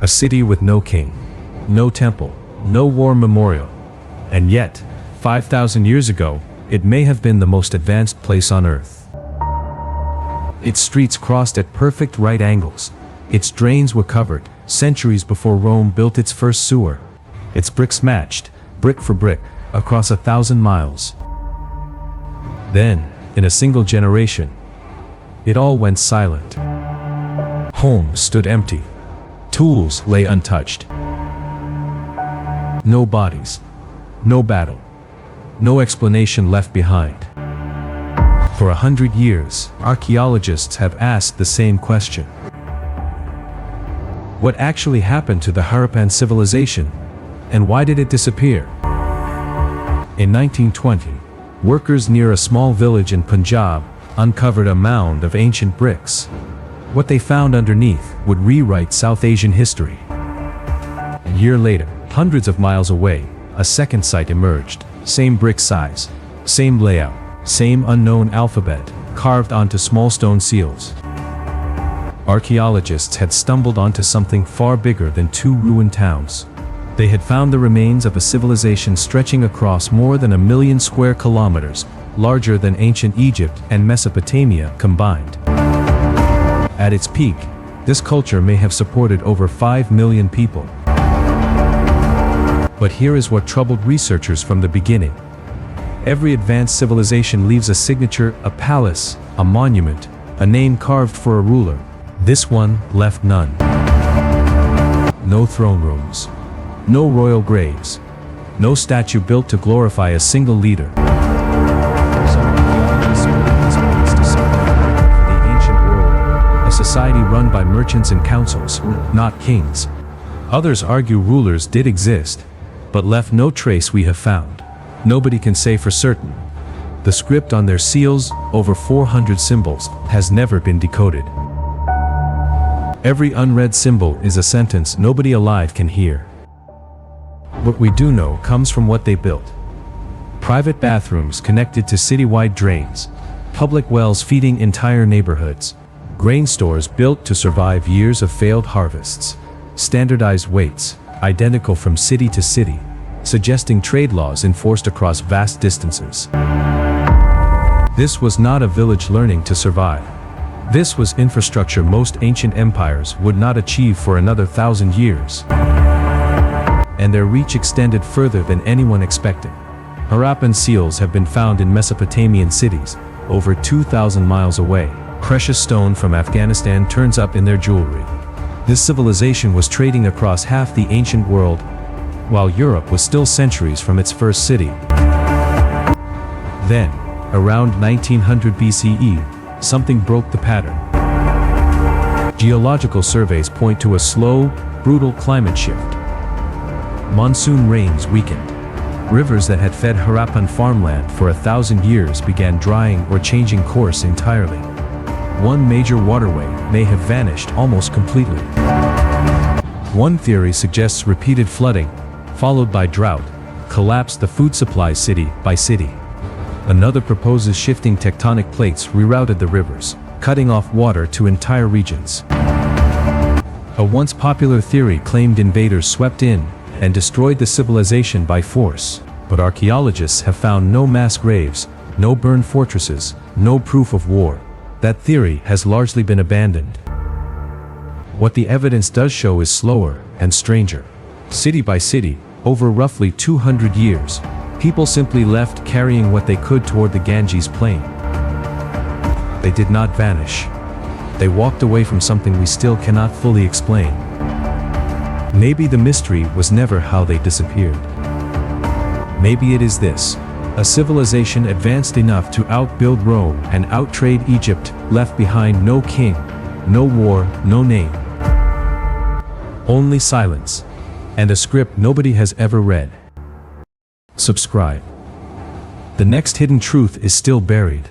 A city with no king, no temple, no war memorial. And yet, 5,000 years ago, it may have been the most advanced place on Earth. Its streets crossed at perfect right angles. Its drains were covered, centuries before Rome built its first sewer. Its bricks matched, brick for brick, across 1,000 miles. Then, in a single generation, it all went silent. Homes stood empty. Tools lay untouched. No bodies. No battle. No explanation left behind. For 100 years, archaeologists have asked the same question. What actually happened to the Harappan civilization? And why did it disappear? In 1920, workers near a small village in Punjab uncovered a mound of ancient bricks. What they found underneath would rewrite South Asian history. A year later, hundreds of miles away, a second site emerged. Same brick size, same layout, same unknown alphabet, carved onto small stone seals. Archaeologists had stumbled onto something far bigger than two ruined towns. They had found the remains of a civilization stretching across more than 1 million square kilometers, larger than ancient Egypt and Mesopotamia combined. At its peak, this culture may have supported over 5 million people. But here is what troubled researchers from the beginning. Every advanced civilization leaves a signature, a palace, a monument, a name carved for a ruler. This one left none. No throne rooms. No royal graves. No statue built to glorify a single leader. Some archaeologists believe this points to something for the ancient world, a society run by merchants and councils, not kings. Others argue rulers did exist, but left no trace we have found. Nobody can say for certain. The script on their seals, over 400 symbols, has never been decoded. Every unread symbol is a sentence nobody alive can hear. What we do know comes from what they built. Private bathrooms connected to citywide drains, public wells feeding entire neighborhoods, grain stores built to survive years of failed harvests, standardized weights, identical from city to city, suggesting trade laws enforced across vast distances. This was not a village learning to survive. This was infrastructure most ancient empires would not achieve for another 1,000 years. And their reach extended further than anyone expected. Harappan seals have been found in Mesopotamian cities, over 2,000 miles away. Precious stone from Afghanistan turns up in their jewelry. This civilization was trading across half the ancient world, while Europe was still centuries from its first city. Then, around 1900 BCE, something broke the pattern. Geological surveys point to a slow, brutal climate shift. Monsoon rains weakened. Rivers that had fed Harappan farmland for 1,000 years began drying or changing course entirely. One major waterway may have vanished almost completely. One theory suggests repeated flooding, followed by drought, collapsed the food supply city by city. Another proposes shifting tectonic plates rerouted the rivers, cutting off water to entire regions. A once popular theory claimed invaders swept in and destroyed the civilization by force, but archaeologists have found no mass graves, no burned fortresses, no proof of war. That theory has largely been abandoned. What the evidence does show is slower and stranger. City by city, over roughly 200 years, people simply left carrying what they could toward the Ganges plain. They did not vanish. They walked away from something we still cannot fully explain. Maybe the mystery was never how they disappeared. Maybe it is this: a civilization advanced enough to outbuild Rome and outtrade Egypt, left behind no king, no war, no name. Only silence, and a script nobody has ever read. Subscribe. The next hidden truth is still buried.